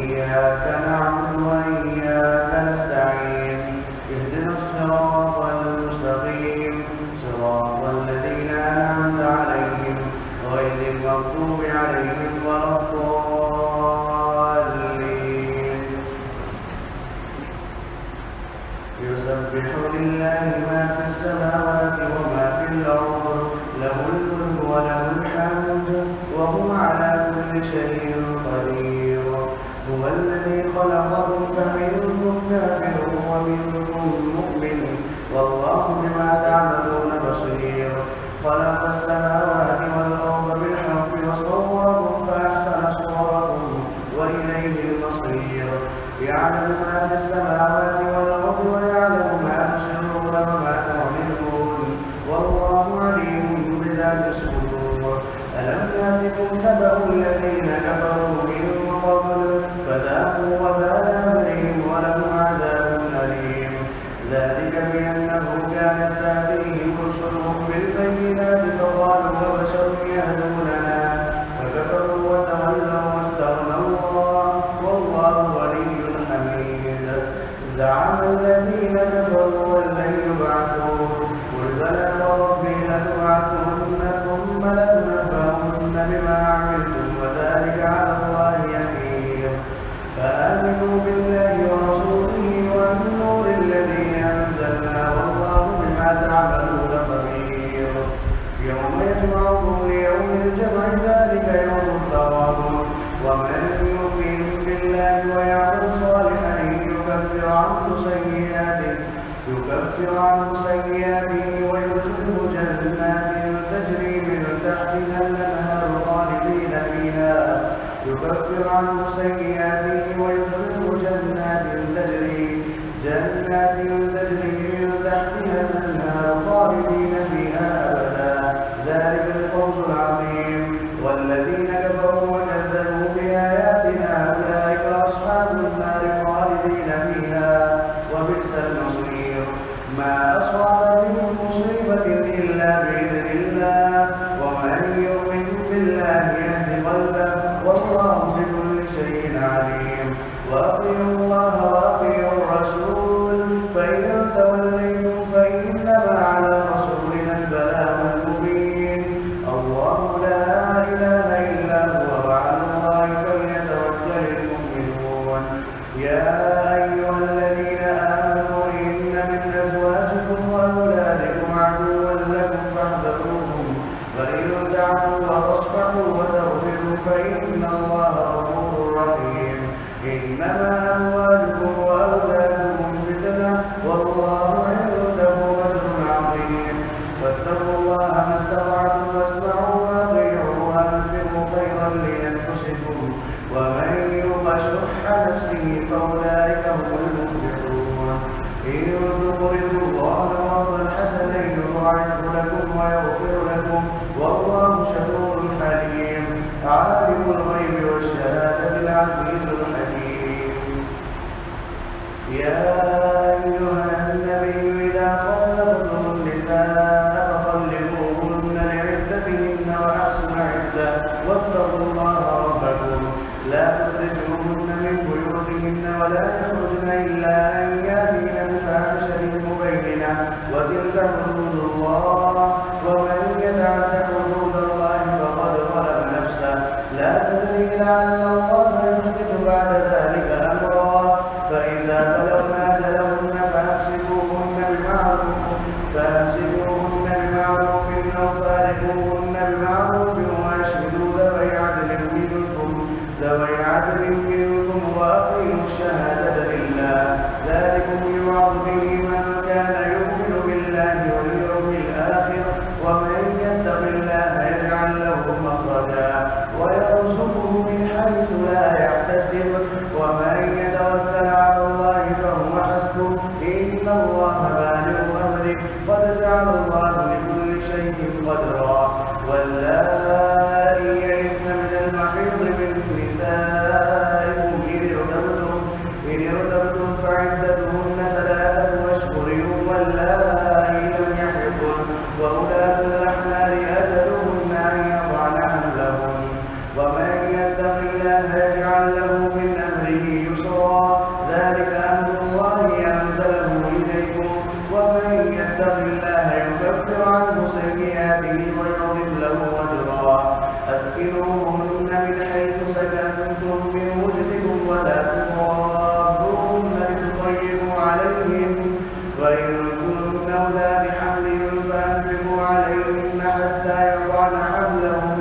إياك نعبد وإياك نستعين اهدنا الصراط المستقيم صراط الذين أنعمت عليهم غير المغضوب عليهم ولا الضالين. يسبح لله ما في السماوات وما في الأرض له الملك وله الحمد وهو على كل شيء قدير. هو الذي خلقكم فمنكم كافر ومنكم مؤمن والله بما تعملون بصير. خلق السماوات والأرض بالحق وصوركم فأحسن صوركم وإليه المصير. يعلم ما في السماوات والأرض ويعلم ما تسرون وما تعلنون والله عليم بذات الصدور. ألم يأتكم نبأ الذين كفروا من قبل فذاقوا وبال أمرهم ولهم عذاب أليم. ذلك بأنه كانت تأتيهم رسلهم بالبينات فقالوا وبشر يهدوننا فكفروا وتولوا واستغنى الله والله ولي حميد. زعم الذين كفروا أن لن يبعثوا قل بلى وربي لتبعثن ثم لتنبؤن بما عملتم وذلك على الله يسير. فآمنوا بالله ورسوله والنور الذي أنزلنا والله بما تعملون خبير. يوم يجمعكم ليوم الجمع ذلك يوم التغابن ومن يؤمن بالله ويعمل صالحا يكفر عنه سيئاته ويدخله جنات تجري من تحتها الأنهار خالدين فيها يكفر عنه سيئاته ويدخله جنات تجري من تحتها الأنهار خالدين فيها أبدا ذلك الفوز العظيم. والذين كفروا وكذبوا بآياتنا أولئك أصحاب النار خالدين فيها وبئس المصير. ما أصاب من مصيبة إلا بإذن الله ومن يؤمن بالله يهد قلبه والله بكل شيء عليم. وأطيعوا الله وأطيعوا الرسول فإن توليتم فإنما على رسولنا البلاغ المبين. الله لا إله إلا هو وعلى الله فليتوكل المؤمنون. يا أيها الذين آمنوا إن من أزواجكم وأولادكم عدوا لكم فاحذروهم وإن تعفوا وتصفحوا وتغفروا فإن الله غفور رحيم. إنما أموالكم وأولادكم فتنة والله عنده أجر عظيم. فاتقوا الله ما استطعتم واسمعوا وأطيعوا وأنفقوا خيرا لأنفسكم ومن يوق شح نفسه فأولئك هم المفلحون. إن تقرضوا الله قرضا حسنا يضاعفه لكم ويغفر لكم والله شكور حليم. عالم الغيب والشهادة العزيز الحكيم. يا أيها النبي إذا طلقتم النساء فطلقوهن لعدتهن وأحصوا العدة واتقوا الله ربكم لا تخرجوهن من بيوتهن ولا يخرجن إلا أن يأتين بفاحشة مبينة وتلك حدود الله ومن يتعد حدود الله فقد ظلم نفسه لا تدري لعل الله يحدث بعد ذلك أمرا. فإذا بلغن أجلهن فأمسكوهن بمعروف أو فارقوهن بمعروف وأشهدوا ذوي عدل منكم وأقيموا الشهادة لله ذلكم يوعظ به من كان يؤمن بالله واليوم الآخر ومن يتق الله يجعل له مخرجا ويرزقه من حيث لا يحتسب ومن يتوكل على الله فهو حسبه إن الله بالغ أمره قد جعل الله لكل شيء قدرا. واللائي يئسن من المحيض من نسائكم إن ارتبتم فعدتهن 3 أشهر واللائي لم يحضن وأولاة الأحمال أجلهن أن يضعن حملهن ومن يتق الله يجعل له من أمره به ويعظم له أجرا. أسكنوهن من حيث سكنتم من وجدكم ولا تضاروهن لتضيقوا عليهن وإن كن أولاد حمل فأنفقوا عليهن حتى يضعن حملهن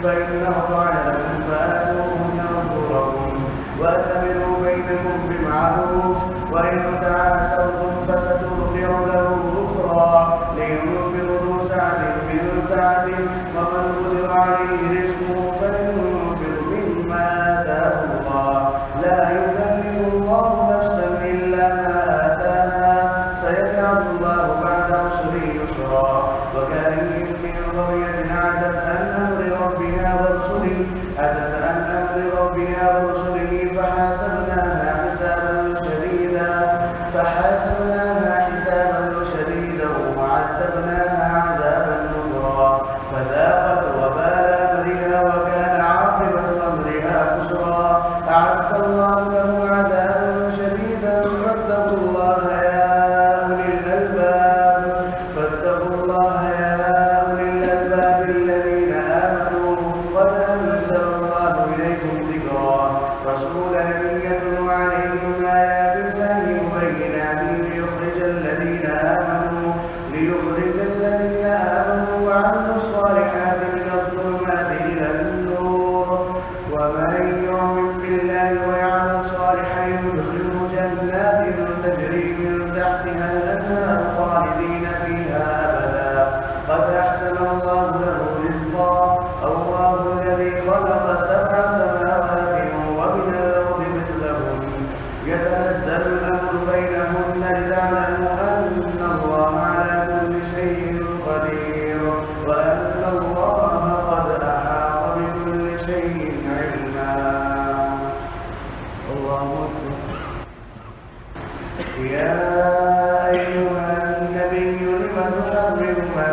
فإن أرضعن لكم فآتوهن أجورهن وأتمروا بينكم بمعروف وإن تعاسرتم فسترضع له أخرى لينفق ذو سعة من سعته ومن قدر عليه رزقه فلينفق مما آتاه الله لا يكلف الله نفسا إلا ما آتاها سيجعل الله بعد عسر يسرا. وكأين من قرية عتت عن أمر ربها ورسله فحاسبناها حسابا شديدا وعذبناها عذابا نكرا فذاقت وبال أمرها وكان عاقبة أمرها خسرا. أعد الله لهم عذابا شديدا فاتقوا الله يا أولي الألباب الذين آمنوا قد أنزل الله إليكم ذكرا رسولا يتلو عليكم آيات الله مبينات ليخرج الذين آمنوا وعملوا الصالحات من الظلمات إلى النور ومن يؤمن بالله ويعمل صالحا يدخله جنات تجري من تحتها الأنهار خالدين فيها أبدا قد أحسن الله له رزقا. الله الذي خلق 7 سماوات ومن الأرض مثلهن يتنزل الأمر بينهن لتعلموا أن الله على كل شيء قدير وأن الله قد أحاط بكل شيء علما. الله أكبر. يا أيها النبي لم تحرم ما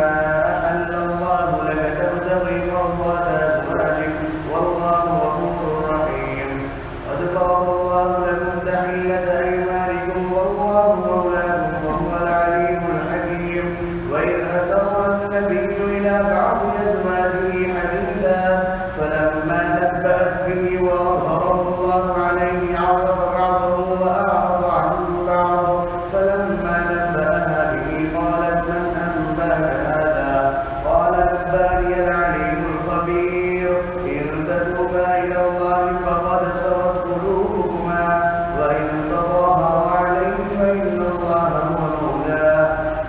أحل الله لك تبتغي مرضات أزواجك والله غفور رحيم. قد فرض الله لكم تحلة أيمانكم والله مولاكم وهو العليم الحكيم. وإذ أسر النبي إلى بعض أزواجه حديثا فلما نبأت به وأظهره الله عليه عرف بعضه وأعرض عن بعض فلما نبأها به قالت من أنبأك هذا قال نبأني العليم الخبير. إن تتوبا إلى الله فقد سرت قلوبكما وإن تظاهر عليه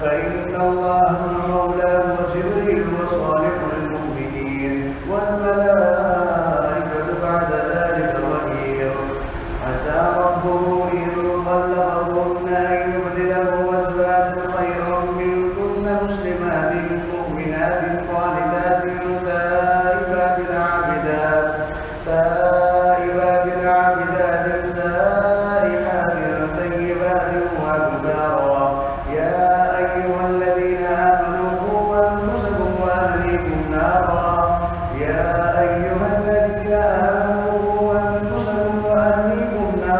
فإن الله هو مولاه وجبريل وصالح المؤمنين والملائكة بعد ذلك ظهير. عسى ربه إن طلقكن أن يبدله أزواجا خيرا منكن مسلمات مؤمنات قانتات تائبات عابدات سائحات طيبات وأبكارا. يا أيها الذين آمنوا قوا أنفسكم وأهليكم نارا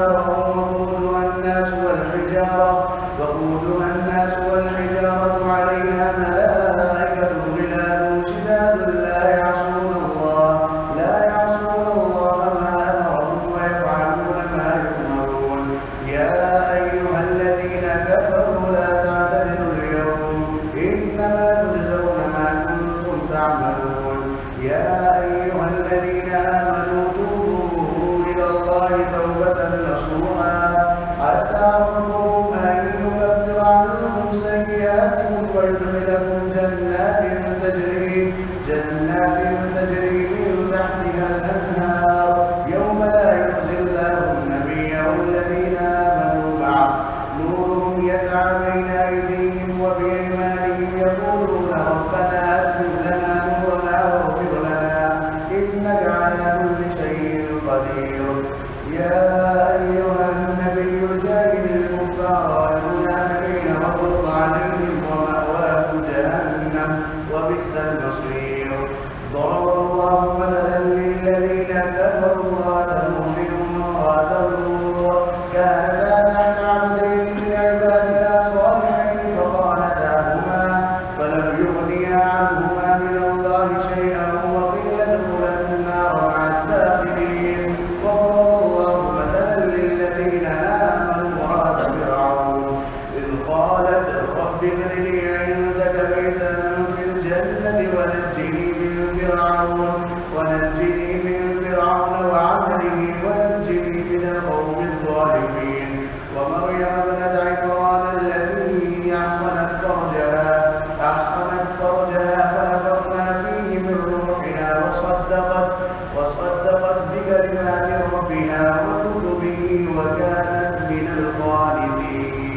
وقودها الظالمين. ومريم ابنة عمران التي أحصنت فرجها فنفخنا فيه من روحنا وصدقت بكلمات ربها وكتبه وكانت من القانتين.